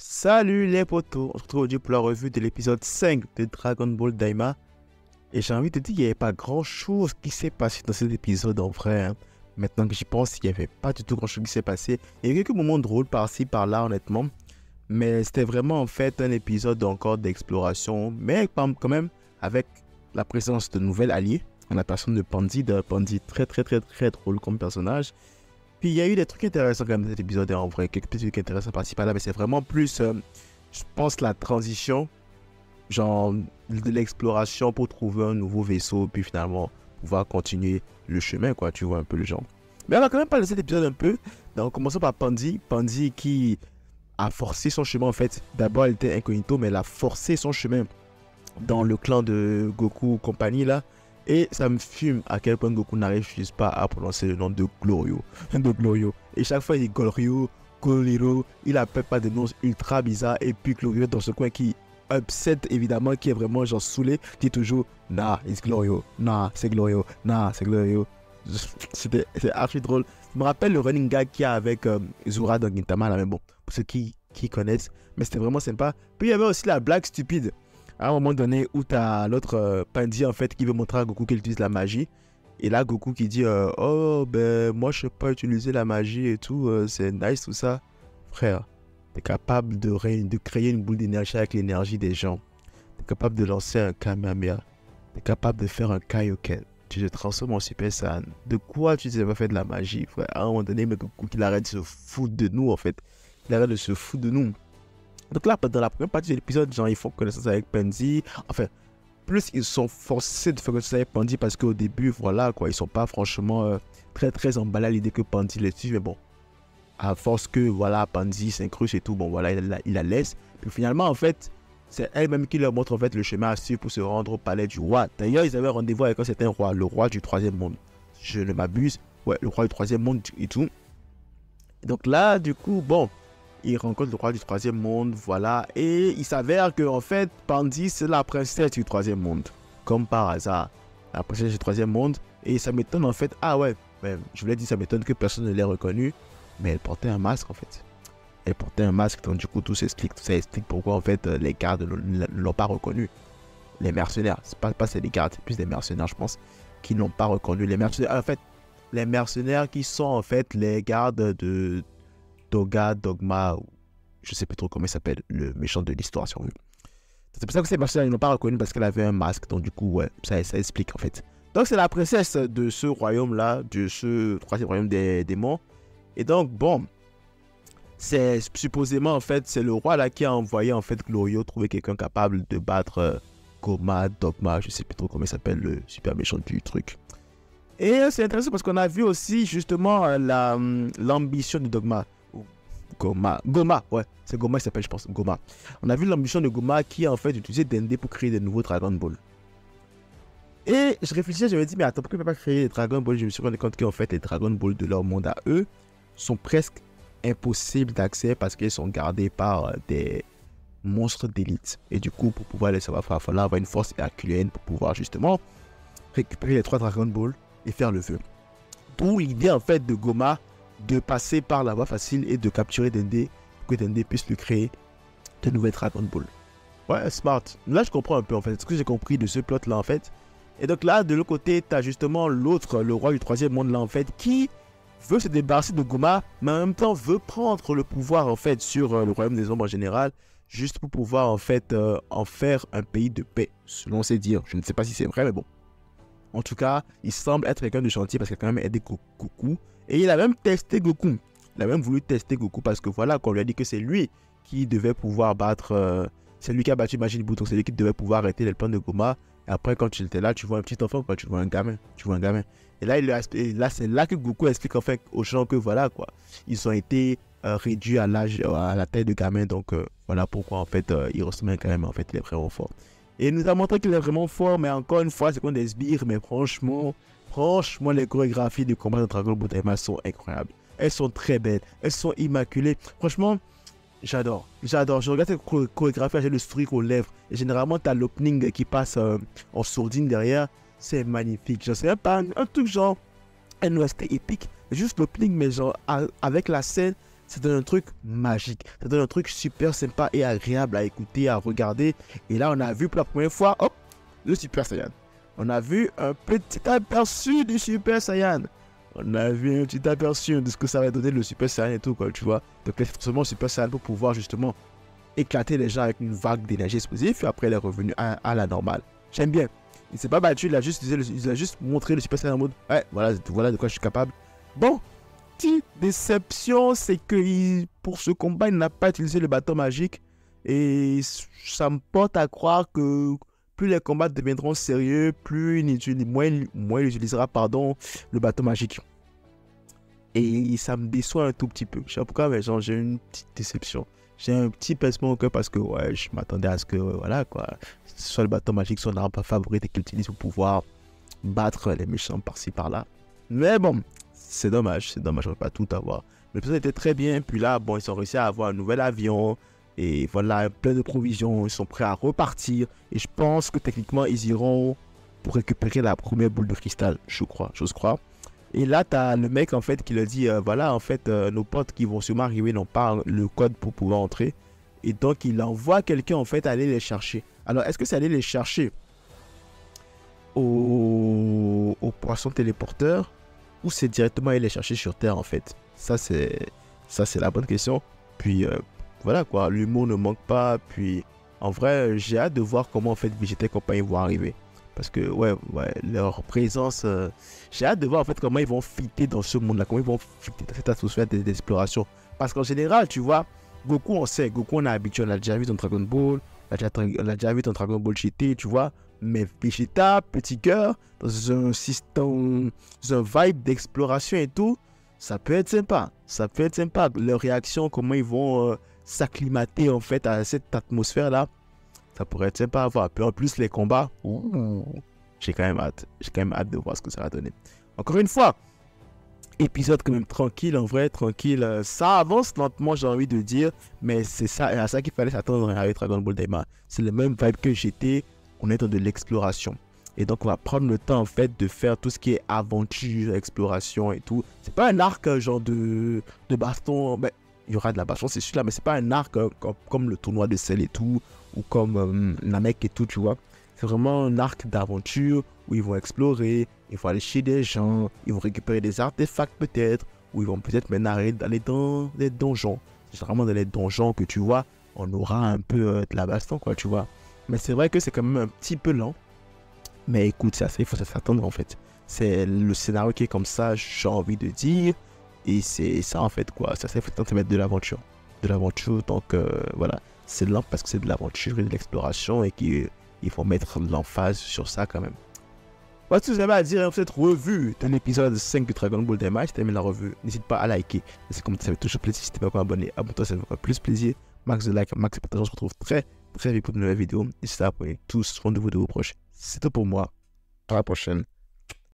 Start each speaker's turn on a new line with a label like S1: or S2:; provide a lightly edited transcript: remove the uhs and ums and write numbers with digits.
S1: Salut les potos, on se retrouve aujourd'hui pour la revue de l'épisode 5 de Dragon Ball Daima. Et j'ai envie de te dire qu'il n'y avait pas grand chose qui s'est passé dans cet épisode en vrai. Maintenant que j'y pense, il n'y avait pas du tout grand chose qui s'est passé. Il y a eu quelques moments drôles par-ci, par-là honnêtement. Mais c'était vraiment en fait un épisode encore d'exploration. Mais quand même avec la présence de nouvelles alliés. En la personne de Pandy très drôle comme personnage. Puis il y a eu des trucs intéressants quand même dans cet épisode en vrai, quelques petits trucs intéressants par-ci par-là, mais c'est vraiment plus, je pense, la transition, genre de l'exploration pour trouver un nouveau vaisseau, puis finalement pouvoir continuer le chemin, quoi, tu vois un peu le genre. Mais on va quand même parler de cet épisode un peu, donc commençons par Pandy qui a forcé son chemin en fait. D'abord elle était incognito, mais elle a forcé son chemin dans le clan de Goku compagnie là. Et ça me fume à quel point Goku n'arrive juste pas à prononcer le nom de Glorio. Et chaque fois il dit Glorio, Goliro, il appelle pas des noms ultra bizarres. Et puis Glorio dans ce coin qui upset évidemment, qui est vraiment genre saoulé, dit toujours Nah, it's Glorio, nah, c'est Glorio, nah, c'est Glorio. C'est archi drôle. Je me rappelle le running gag qu'il y a avec Zura dans Gintama là, mais bon, pour ceux qui connaissent, mais c'était vraiment sympa. Puis il y avait aussi la blague stupide. À un moment donné où tu as l'autre Pandy en fait qui veut montrer à Goku qu'il utilise la magie. Et là Goku qui dit oh ben moi je sais pas utiliser la magie et tout, c'est nice tout ça. Frère, t'es capable de créer une boule d'énergie avec l'énergie des gens. T'es capable de lancer un Kamehameha. T'es capable de faire un Kaioken. Tu te transformes en Super Saiyan. De quoi tu sais pas faire de la magie, frère? À un moment donné, mais Goku qu'il arrête de se foutre de nous en fait. Il arrête de se foutre de nous. Donc là, dans la première partie de l'épisode, genre, ils font connaissance avec Pandy. Enfin, plus ils sont forcés de faire connaissance avec Pandy parce qu'au début, voilà, quoi, ils sont pas franchement très emballés à l'idée que Pandy les suive. Mais bon, à force que, voilà, Pandy s'incruste et tout, bon, voilà, il la laisse. Puis finalement, en fait, c'est elle-même qui leur montre, en fait, le chemin à suivre pour se rendre au palais du roi. D'ailleurs, ils avaient rendez-vous avec un certain roi, le roi du troisième monde. Je ne m'abuse. Ouais, le roi du troisième monde et tout. Donc là, du coup, bon... Il rencontre le roi du troisième monde, voilà. Et il s'avère que, en fait, Pandy, c'est la princesse du troisième monde. Comme par hasard. La princesse du troisième monde. Et ça m'étonne, en fait. Ah ouais, je voulais dire, ça m'étonne que personne ne l'ait reconnue. Mais elle portait un masque, en fait. Elle portait un masque, donc du coup, tout ça explique pourquoi, en fait, les gardes ne l'ont pas reconnue. Les mercenaires. C'est pas c'est les gardes, c'est plus des mercenaires, je pense, qui n'ont pas reconnu. Les mercenaires, en fait, les mercenaires qui sont, en fait, les gardes de... Dogma, ou je sais plus trop comment il s'appelle, le méchant de l'histoire sur lui. C'est pour ça que ces mercenaires, ils n'ont pas reconnu parce qu'elle avait un masque, donc du coup, ouais, ça explique en fait. Donc c'est la princesse de ce royaume-là, de ce troisième royaume des démons. Et donc, bon, c'est supposément en fait, c'est le roi là qui a envoyé en fait Glorio trouver quelqu'un capable de battre Dogma, je sais plus trop comment il s'appelle, le super méchant du truc. Et c'est intéressant parce qu'on a vu aussi justement l'ambition de Dogma. Goma, ouais, c'est Goma qui s'appelle, je pense, Goma. On a vu l'ambition de Goma qui a en fait utilisé Dende pour créer des nouveaux Dragon Ball. Et je réfléchissais, je me dis, mais attends, pourquoi il ne peut pas créer les Dragon Ball? Je me suis rendu compte qu'en fait, les Dragon Ball de leur monde à eux sont presque impossibles d'accès parce qu'ils sont gardés par des monstres d'élite. Et du coup, pour pouvoir les savoir, il va falloir avoir une force herculéenne pour pouvoir justement récupérer les 3 Dragon Ball et faire le feu. D'où l'idée en fait de Goma de passer par la voie facile et de capturer Dende pour que Dende puisse lui créer de nouvelles Dragon Ball. Ouais, smart. Là, je comprends un peu en fait ce que j'ai compris de ce plot là en fait. Et donc là, de l'autre côté, tu as justement l'autre, le roi du troisième monde là en fait, qui veut se débarrasser de Goma, mais en même temps veut prendre le pouvoir en fait sur le royaume des ombres en général, juste pour pouvoir en fait en faire un pays de paix, selon ses dires. Je ne sais pas si c'est vrai, mais bon. En tout cas, il semble être quelqu'un de gentil parce qu'il a quand même aidé Goku. Et il a même testé Goku. Il a même voulu tester Goku parce que voilà, qu'on lui a dit que c'est lui qui devait pouvoir battre... c'est lui qui a battu Majin Buu, donc c'est lui qui devait pouvoir arrêter les plans de Goma. Et après, quand tu étais là, tu vois un petit enfant, quoi, tu vois un gamin. Et là, c'est là que Goku explique en fait aux gens que voilà, quoi. Ils ont été réduits à la taille de gamin. Donc voilà pourquoi en fait, il ressemble quand même, en fait, il est vraiment fort. Et il nous a montré qu'il est vraiment fort, mais encore une fois, c'est qu'on des sbires, mais franchement, les chorégraphies du combat de Dragon Ball Daima sont incroyables. Elles sont très belles, elles sont immaculées. Franchement, j'adore. Je regarde cette chorégraphie, j'ai le sourire aux lèvres. Et généralement, tu as l'opening qui passe en sourdine derrière. C'est magnifique. Je sais pas, un truc genre un OST épique. Juste l'opening, mais genre avec la scène, ça donne un truc magique. Ça donne un truc super sympa et agréable à écouter, à regarder. Et là, on a vu pour la première fois, hop, le Super Saiyan. On a vu un petit aperçu du Super Saiyan. On a vu un petit aperçu de ce que ça va donner le Super Saiyan et tout, quoi, tu vois. Donc, là, forcément, le Super Saiyan pour pouvoir justement éclater les gens avec une vague d'énergie explosive. Et après, il est revenu à la normale. J'aime bien. Il s'est pas battu, il a juste montré le Super Saiyan en mode, ouais, voilà de quoi je suis capable. Bon, petite déception, c'est que pour ce combat, il n'a pas utilisé le bâton magique. Et ça me porte à croire que plus les combats deviendront sérieux, moins il utilisera le bâton magique. Et ça me déçoit un tout petit peu. Je sais pas pourquoi, mais genre, j'ai une petite déception. J'ai un petit pincement au cœur parce que ouais, je m'attendais à ce que, voilà quoi, soit le bâton magique, son arme favorite et qu'il utilise pour pouvoir battre les méchants par-ci par-là. Mais bon, c'est dommage, on ne peut pas tout avoir. L'épisode était très bien, puis là, bon, ils ont réussi à avoir un nouvel avion, et voilà, plein de provisions, ils sont prêts à repartir, et je pense que techniquement, ils iront pour récupérer la première boule de cristal, j'ose croire. Et là, tu as le mec, en fait, qui leur dit, voilà, en fait, nos potes qui vont sûrement arriver n'ont pas le code pour pouvoir entrer, et donc, il envoie quelqu'un, en fait, aller les chercher. Alors, est-ce que c'est aller les chercher au poisson téléporteur ou c'est directement aller les chercher sur Terre en fait? Ça c'est la bonne question. Puis voilà quoi, l'humour ne manque pas. Puis en vrai, j'ai hâte de voir comment en fait Vegeta et compagnie vont arriver. Parce que ouais, leur présence, j'ai hâte de voir en fait comment ils vont fitter dans ce monde-là, comment ils vont fitter dans cette atmosphère d'exploration. Parce qu'en général, tu vois, Goku on sait, Goku on est habitué, on l'a déjà vu dans Dragon Ball, on l'a déjà vu dans Dragon Ball GT, tu vois. Mais Vegeta, petit cœur, dans un système, dans un vibe d'exploration et tout, ça peut être sympa. Ça peut être sympa. Leur réaction, comment ils vont s'acclimater en fait à cette atmosphère-là, ça pourrait être sympa à voir. Puis en plus, les combats, j'ai quand même hâte. J'ai quand même hâte de voir ce que ça va donner. Encore une fois, épisode quand même tranquille, en vrai, tranquille. Ça avance lentement, j'ai envie de dire, mais c'est ça, à ça qu'il fallait s'attendre avec Dragon Ball Daima. C'est le même vibe que GT. On est dans de l'exploration. Et donc, on va prendre le temps, en fait, de faire tout ce qui est aventure, exploration et tout. C'est pas un arc, genre de baston. Ben, il y aura de la baston, c'est sûr, là, mais c'est pas un arc comme le tournoi de Cell et tout, ou comme Namek et tout, tu vois. C'est vraiment un arc d'aventure où ils vont explorer, ils vont aller chez des gens, ils vont récupérer des artefacts peut-être, ou ils vont peut-être même aller dans les donjons. C'est vraiment dans les donjons que tu vois, on aura un peu de la baston, quoi, tu vois. Mais c'est vrai que c'est quand même un petit peu lent. Mais écoute, c'est assez, il faut s'attendre en fait. C'est le scénario qui est comme ça, j'ai envie de dire. Et c'est ça en fait quoi. C'est assez, il faut mettre de l'aventure. De l'aventure, donc voilà. C'est lent parce que c'est de l'aventure et de l'exploration et qu'il faut mettre l'emphase sur ça quand même. Voilà tout ce que j'avais à dire dans cette revue de l'épisode 5 de Dragon Ball Daima. Si tu as aimé la revue, n'hésite pas à liker. C'est comme ça fait toujours plaisir. Si tu n'es pas encore abonné, abonne-toi, ça me fera plus plaisir. Max de like, max de partage. On se retrouve très vite pour de nouvelles vidéos. Et c'est ça, tous rendez-vous de vos proches. C'est tout pour moi. À la prochaine.